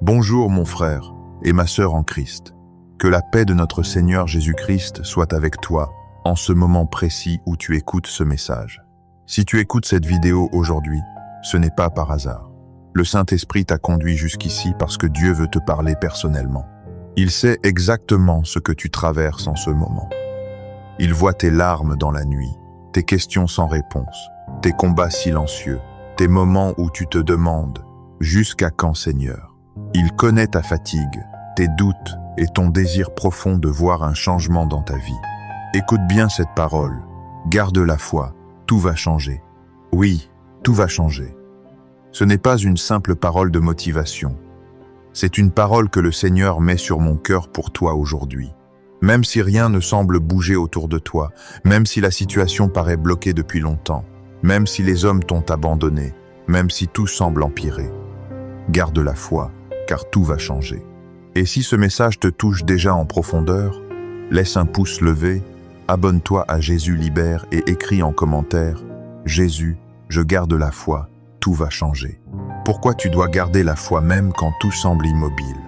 Bonjour mon frère et ma sœur en Christ. Que la paix de notre Seigneur Jésus-Christ soit avec toi en ce moment précis où tu écoutes ce message. Si tu écoutes cette vidéo aujourd'hui, ce n'est pas par hasard. Le Saint-Esprit t'a conduit jusqu'ici parce que Dieu veut te parler personnellement. Il sait exactement ce que tu traverses en ce moment. Il voit tes larmes dans la nuit, tes questions sans réponse, tes combats silencieux, tes moments où tu te demandes « Jusqu'à quand, Seigneur ?» Il connaît ta fatigue, tes doutes et ton désir profond de voir un changement dans ta vie. Écoute bien cette parole. Garde la foi, tout va changer. Oui, tout va changer. Ce n'est pas une simple parole de motivation. C'est une parole que le Seigneur met sur mon cœur pour toi aujourd'hui. Même si rien ne semble bouger autour de toi, même si la situation paraît bloquée depuis longtemps, même si les hommes t'ont abandonné, même si tout semble empirer. Garde la foi, car tout va changer. Et si ce message te touche déjà en profondeur, laisse un pouce levé, abonne-toi à Jésus Libère et écris en commentaire « Jésus, je garde la foi, tout va changer ». Pourquoi tu dois garder la foi même quand tout semble immobile?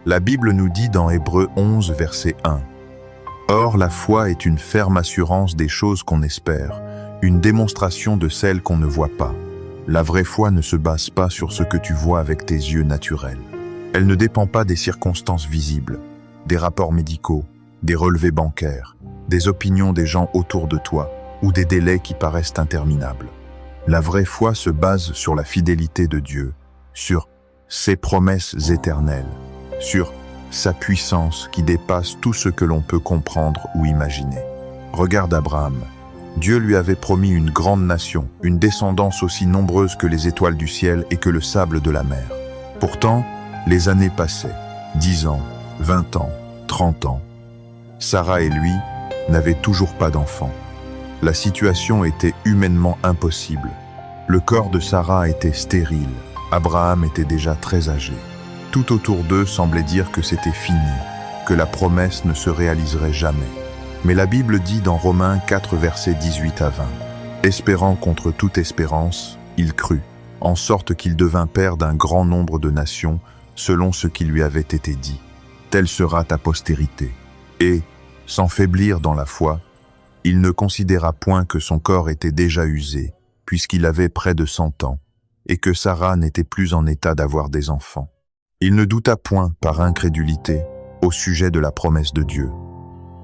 La Bible nous dit dans Hébreux 11, verset 1 « Or la foi est une ferme assurance des choses qu'on espère, une démonstration de celles qu'on ne voit pas. La vraie foi ne se base pas sur ce que tu vois avec tes yeux naturels. Elle ne dépend pas des circonstances visibles, des rapports médicaux, des relevés bancaires, des opinions des gens autour de toi ou des délais qui paraissent interminables. La vraie foi se base sur la fidélité de Dieu, sur ses promesses éternelles, sur sa puissance qui dépasse tout ce que l'on peut comprendre ou imaginer. Regarde Abraham. Dieu lui avait promis une grande nation, une descendance aussi nombreuse que les étoiles du ciel et que le sable de la mer. Pourtant, les années passaient, 10 ans, 20 ans, 30 ans. Sarah et lui n'avaient toujours pas d'enfants. La situation était humainement impossible. Le corps de Sarah était stérile. Abraham était déjà très âgé. Tout autour d'eux semblait dire que c'était fini, que la promesse ne se réaliserait jamais. Mais la Bible dit dans Romains 4, versets 18 à 20, « Espérant contre toute espérance, il crut, en sorte qu'il devint père d'un grand nombre de nations, selon ce qui lui avait été dit. Telle sera ta postérité. » Et, sans faiblir dans la foi, il ne considéra point que son corps était déjà usé, puisqu'il avait près de 100 ans, et que Sarah n'était plus en état d'avoir des enfants. Il ne douta point, par incrédulité, au sujet de la promesse de Dieu.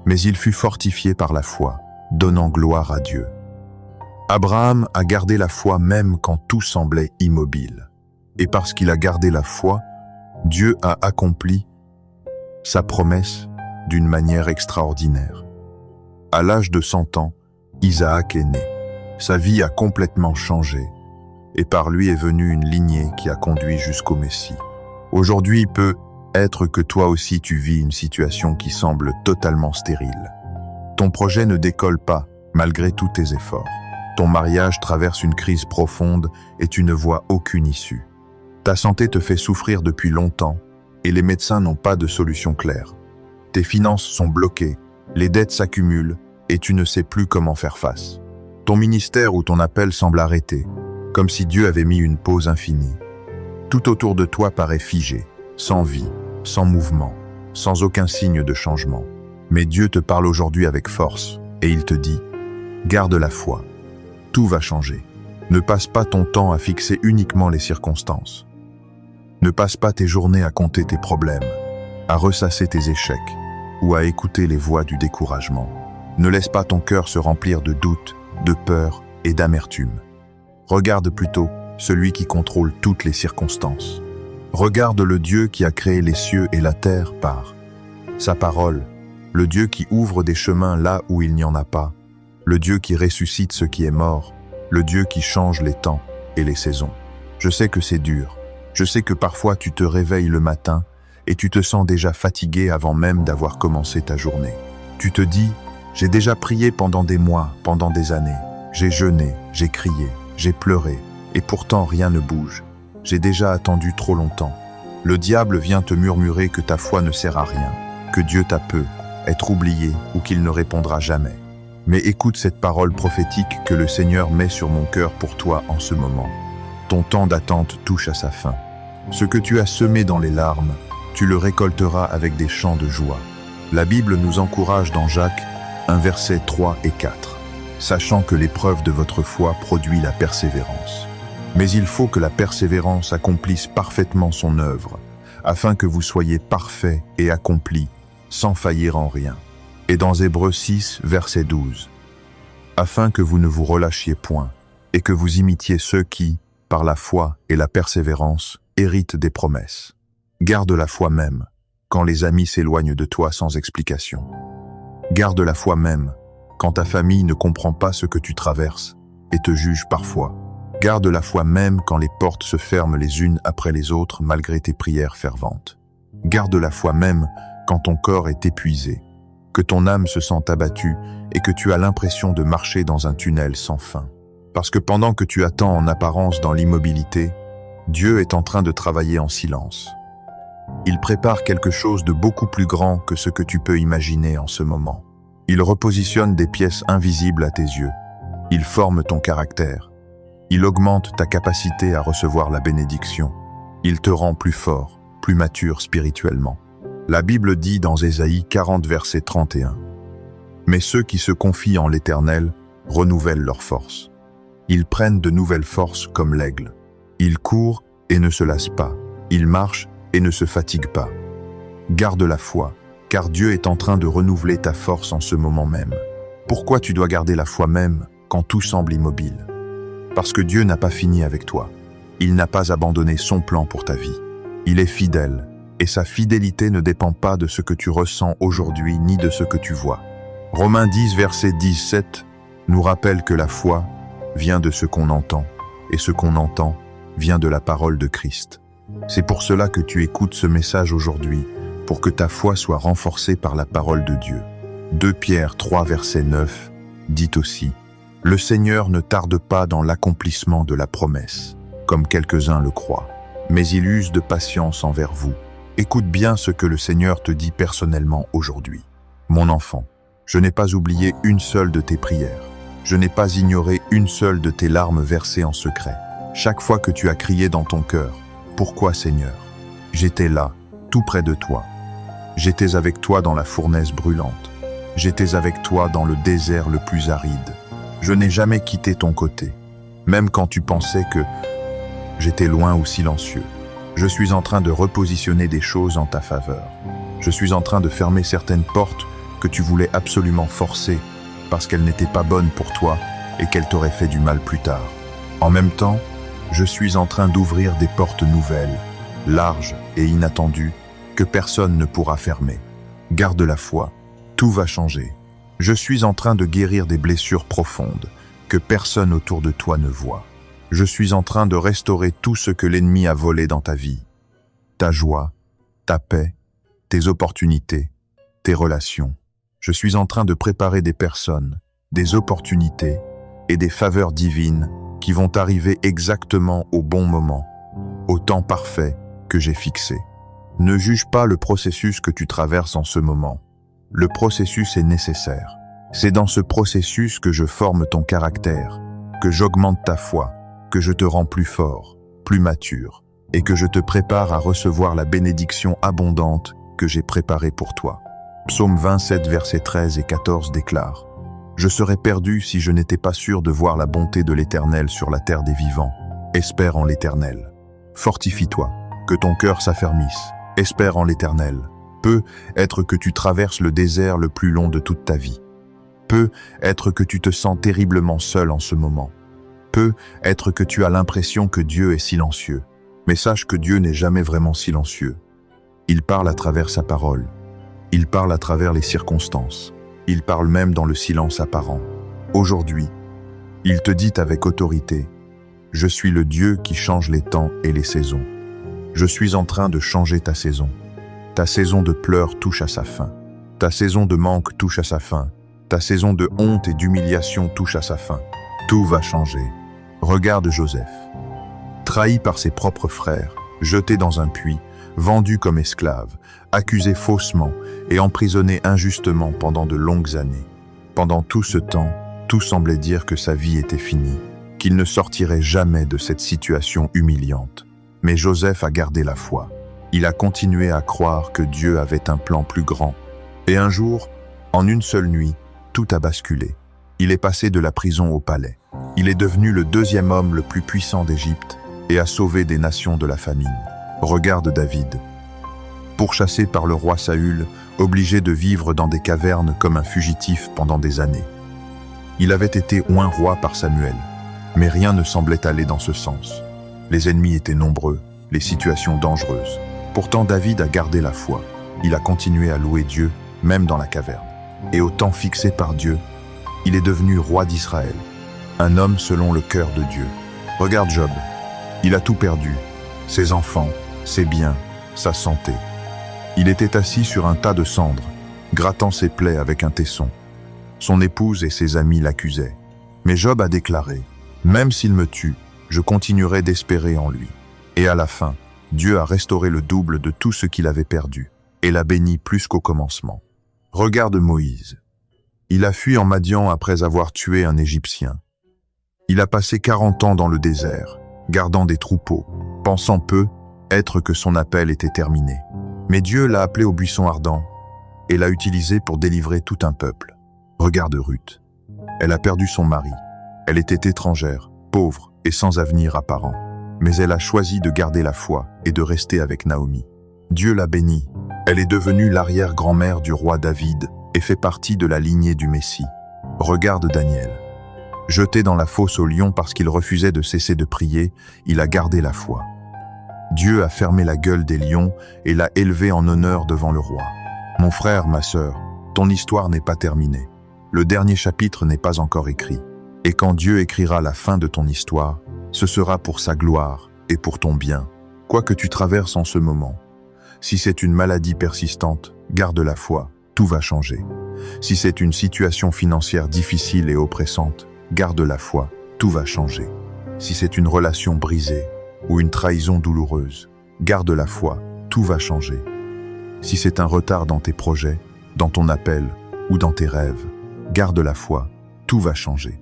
Mais il fut fortifié par la foi, donnant gloire à Dieu. Abraham a gardé la foi même quand tout semblait immobile. Et parce qu'il a gardé la foi, Dieu a accompli sa promesse d'une manière extraordinaire. À l'âge de 100 ans, Isaac est né. Sa vie a complètement changé, et par lui est venue une lignée qui a conduit jusqu'au Messie. Aujourd'hui, il peut être que toi aussi tu vis une situation qui semble totalement stérile. Ton projet ne décolle pas, malgré tous tes efforts. Ton mariage traverse une crise profonde et tu ne vois aucune issue. Ta santé te fait souffrir depuis longtemps et les médecins n'ont pas de solution claire. Tes finances sont bloquées, les dettes s'accumulent et tu ne sais plus comment faire face. Ton ministère ou ton appel semble arrêté, comme si Dieu avait mis une pause infinie. Tout autour de toi paraît figé, sans vie, sans mouvement, sans aucun signe de changement. Mais Dieu te parle aujourd'hui avec force et il te dit « Garde la foi, tout va changer. Ne passe pas ton temps à fixer uniquement les circonstances. Ne passe pas tes journées à compter tes problèmes, à ressasser tes échecs ou à écouter les voix du découragement. Ne laisse pas ton cœur se remplir de doutes, de peur et d'amertume. Regarde plutôt celui qui contrôle toutes les circonstances. Regarde le Dieu qui a créé les cieux et la terre par sa parole, le Dieu qui ouvre des chemins là où il n'y en a pas, le Dieu qui ressuscite ce qui est mort, le Dieu qui change les temps et les saisons. Je sais que c'est dur. Je sais que parfois tu te réveilles le matin et tu te sens déjà fatigué avant même d'avoir commencé ta journée. Tu te dis « J'ai déjà prié pendant des mois, pendant des années. J'ai jeûné, j'ai crié, j'ai pleuré, et pourtant rien ne bouge. J'ai déjà attendu trop longtemps. » Le diable vient te murmurer que ta foi ne sert à rien, que Dieu t'a peu, être oublié ou qu'il ne répondra jamais. Mais écoute cette parole prophétique que le Seigneur met sur mon cœur pour toi en ce moment. Ton temps d'attente touche à sa fin. Ce que tu as semé dans les larmes, tu le récolteras avec des chants de joie. La Bible nous encourage dans Jacques 1 versets 3 et 4, sachant que l'épreuve de votre foi produit la persévérance. Mais il faut que la persévérance accomplisse parfaitement son œuvre, afin que vous soyez parfaits et accomplis, sans faillir en rien. Et dans Hébreux 6, verset 12, afin que vous ne vous relâchiez point, et que vous imitiez ceux qui, par la foi et la persévérance, héritent des promesses. Garde la foi même, quand les amis s'éloignent de toi sans explication. Garde la foi même, quand ta famille ne comprend pas ce que tu traverses et te juge parfois. Garde la foi même quand les portes se ferment les unes après les autres malgré tes prières ferventes. Garde la foi même quand ton corps est épuisé, que ton âme se sent abattue et que tu as l'impression de marcher dans un tunnel sans fin. Parce que pendant que tu attends en apparence dans l'immobilité, Dieu est en train de travailler en silence. Il prépare quelque chose de beaucoup plus grand que ce que tu peux imaginer en ce moment. Il repositionne des pièces invisibles à tes yeux. Il forme ton caractère. Il augmente ta capacité à recevoir la bénédiction. Il te rend plus fort, plus mature spirituellement. La Bible dit dans Ésaïe 40 verset 31, « Mais ceux qui se confient en l'Éternel renouvellent leurs forces. Ils prennent de nouvelles forces comme l'aigle. Ils courent et ne se lassent pas. Ils marchent et ne se fatiguent pas. » Garde la foi, car Dieu est en train de renouveler ta force en ce moment même. Pourquoi tu dois garder la foi même quand tout semble immobile? Parce que Dieu n'a pas fini avec toi. Il n'a pas abandonné son plan pour ta vie. Il est fidèle, et sa fidélité ne dépend pas de ce que tu ressens aujourd'hui ni de ce que tu vois. Romains 10, verset 17 nous rappelle que la foi vient de ce qu'on entend, et ce qu'on entend vient de la parole de Christ. C'est pour cela que tu écoutes ce message aujourd'hui, pour que ta foi soit renforcée par la parole de Dieu. 2 Pierre 3, verset 9 dit aussi, « Le Seigneur ne tarde pas dans l'accomplissement de la promesse, comme quelques-uns le croient, mais il use de patience envers vous. Écoute bien ce que le Seigneur te dit personnellement aujourd'hui. Mon enfant, je n'ai pas oublié une seule de tes prières. Je n'ai pas ignoré une seule de tes larmes versées en secret. Chaque fois que tu as crié dans ton cœur, « Pourquoi, Seigneur ?» J'étais là, tout près de toi. J'étais avec toi dans la fournaise brûlante. J'étais avec toi dans le désert le plus aride. Je n'ai jamais quitté ton côté, même quand tu pensais que j'étais loin ou silencieux. Je suis en train de repositionner des choses en ta faveur. Je suis en train de fermer certaines portes que tu voulais absolument forcer parce qu'elles n'étaient pas bonnes pour toi et qu'elles t'auraient fait du mal plus tard. En même temps, je suis en train d'ouvrir des portes nouvelles, larges et inattendues, que personne ne pourra fermer. Garde la foi, tout va changer. Je suis en train de guérir des blessures profondes que personne autour de toi ne voit. Je suis en train de restaurer tout ce que l'ennemi a volé dans ta vie. Ta joie, ta paix, tes opportunités, tes relations. Je suis en train de préparer des personnes, des opportunités et des faveurs divines qui vont arriver exactement au bon moment, au temps parfait que j'ai fixé. Ne juge pas le processus que tu traverses en ce moment. Le processus est nécessaire. C'est dans ce processus que je forme ton caractère, que j'augmente ta foi, que je te rends plus fort, plus mature, et que je te prépare à recevoir la bénédiction abondante que j'ai préparée pour toi. Psaume 27, versets 13 et 14 déclare « Je serais perdu si je n'étais pas sûr de voir la bonté de l'Éternel sur la terre des vivants. Espère en l'Éternel. Fortifie-toi, que ton cœur s'affermisse. Espère en l'Éternel. Peut être que tu traverses le désert le plus long de toute ta vie. Peut être que tu te sens terriblement seul en ce moment. Peut être que tu as l'impression que Dieu est silencieux. Mais sache que Dieu n'est jamais vraiment silencieux. Il parle à travers sa parole. Il parle à travers les circonstances. Il parle même dans le silence apparent. Aujourd'hui, il te dit avec autorité, « Je suis le Dieu qui change les temps et les saisons. Je suis en train de changer ta saison. Ta saison de pleurs touche à sa fin. Ta saison de manque touche à sa fin. Ta saison de honte et d'humiliation touche à sa fin. Tout va changer. Regarde Joseph. Trahi par ses propres frères, jeté dans un puits, vendu comme esclave, accusé faussement et emprisonné injustement pendant de longues années. Pendant tout ce temps, tout semblait dire que sa vie était finie, qu'il ne sortirait jamais de cette situation humiliante. Mais Joseph a gardé la foi. Il a continué à croire que Dieu avait un plan plus grand. Et un jour, en une seule nuit, tout a basculé. Il est passé de la prison au palais. Il est devenu le deuxième homme le plus puissant d'Égypte et a sauvé des nations de la famine. Regarde David. Pourchassé par le roi Saül, obligé de vivre dans des cavernes comme un fugitif pendant des années. Il avait été oint roi par Samuel, mais rien ne semblait aller dans ce sens. Les ennemis étaient nombreux, les situations dangereuses. Pourtant David a gardé la foi. Il a continué à louer Dieu, même dans la caverne. Et au temps fixé par Dieu, il est devenu roi d'Israël, un homme selon le cœur de Dieu. Regarde Job, il a tout perdu, ses enfants, ses biens, sa santé. Il était assis sur un tas de cendres, grattant ses plaies avec un tesson. Son épouse et ses amis l'accusaient. Mais Job a déclaré, « Même s'il me tue, je continuerai d'espérer en lui. » Et à la fin, Dieu a restauré le double de tout ce qu'il avait perdu, et l'a béni plus qu'au commencement. Regarde Moïse. Il a fui en Madian après avoir tué un Égyptien. Il a passé 40 ans dans le désert, gardant des troupeaux, pensant peu être que son appel était terminé. Mais Dieu l'a appelé au buisson ardent et l'a utilisé pour délivrer tout un peuple. Regarde Ruth. Elle a perdu son mari. Elle était étrangère, pauvre et sans avenir apparent. Mais elle a choisi de garder la foi et de rester avec Naomi. Dieu l'a bénie. Elle est devenue l'arrière-grand-mère du roi David et fait partie de la lignée du Messie. Regarde Daniel. Jeté dans la fosse au lion parce qu'il refusait de cesser de prier, il a gardé la foi. Dieu a fermé la gueule des lions et l'a élevé en honneur devant le roi. Mon frère, ma sœur, ton histoire n'est pas terminée. Le dernier chapitre n'est pas encore écrit. Et quand Dieu écrira la fin de ton histoire, ce sera pour sa gloire et pour ton bien, quoi que tu traverses en ce moment. Si c'est une maladie persistante, garde la foi, tout va changer. Si c'est une situation financière difficile et oppressante, garde la foi, tout va changer. Si c'est une relation brisée, ou une trahison douloureuse, garde la foi, tout va changer. Si c'est un retard dans tes projets, dans ton appel ou dans tes rêves, garde la foi, tout va changer.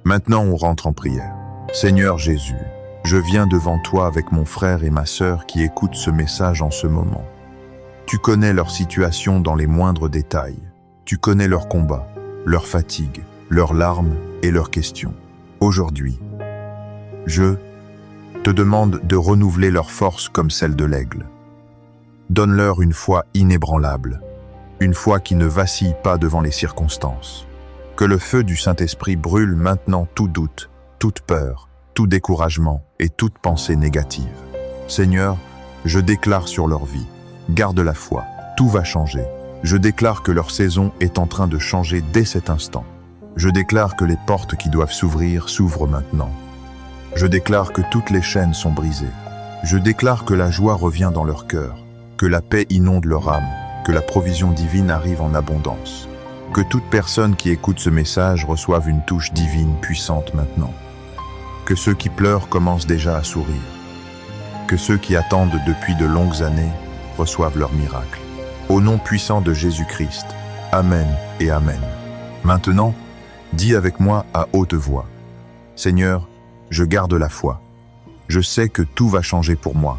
Maintenant on rentre en prière. Seigneur Jésus, je viens devant toi avec mon frère et ma sœur qui écoutent ce message en ce moment. Tu connais leur situation dans les moindres détails. Tu connais leurs combats, leurs fatigues, leurs larmes et leurs questions. Aujourd'hui, je te demande de renouveler leur force comme celle de l'aigle. Donne-leur une foi inébranlable, une foi qui ne vacille pas devant les circonstances. Que le feu du Saint-Esprit brûle maintenant tout doute, toute peur, tout découragement et toute pensée négative. Seigneur, je déclare sur leur vie, garde la foi, tout va changer. Je déclare que leur saison est en train de changer dès cet instant. Je déclare que les portes qui doivent s'ouvrir s'ouvrent maintenant. Je déclare que toutes les chaînes sont brisées. Je déclare que la joie revient dans leur cœur, que la paix inonde leur âme, que la provision divine arrive en abondance. Que toute personne qui écoute ce message reçoive une touche divine puissante maintenant. Que ceux qui pleurent commencent déjà à sourire. Que ceux qui attendent depuis de longues années reçoivent leur miracle. Au nom puissant de Jésus-Christ, Amen et Amen. Maintenant, dis avec moi à haute voix, Seigneur, je garde la foi. Je sais que tout va changer pour moi.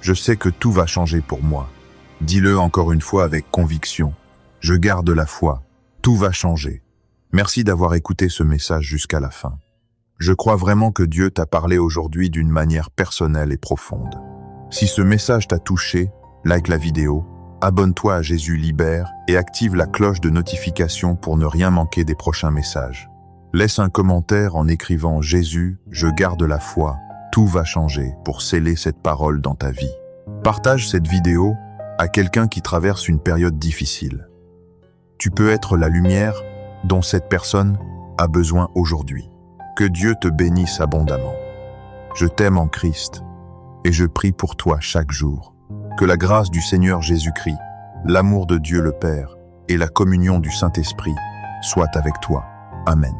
Je sais que tout va changer pour moi. Dis-le encore une fois avec conviction. Je garde la foi. Tout va changer. Merci d'avoir écouté ce message jusqu'à la fin. Je crois vraiment que Dieu t'a parlé aujourd'hui d'une manière personnelle et profonde. Si ce message t'a touché, like la vidéo, abonne-toi à Jésus Libère et active la cloche de notification pour ne rien manquer des prochains messages. Laisse un commentaire en écrivant « Jésus, je garde la foi, tout va changer » pour sceller cette parole dans ta vie. Partage cette vidéo à quelqu'un qui traverse une période difficile. Tu peux être la lumière dont cette personne a besoin aujourd'hui. Que Dieu te bénisse abondamment. Je t'aime en Christ et je prie pour toi chaque jour. Que la grâce du Seigneur Jésus-Christ, l'amour de Dieu le Père et la communion du Saint-Esprit soient avec toi. Amen.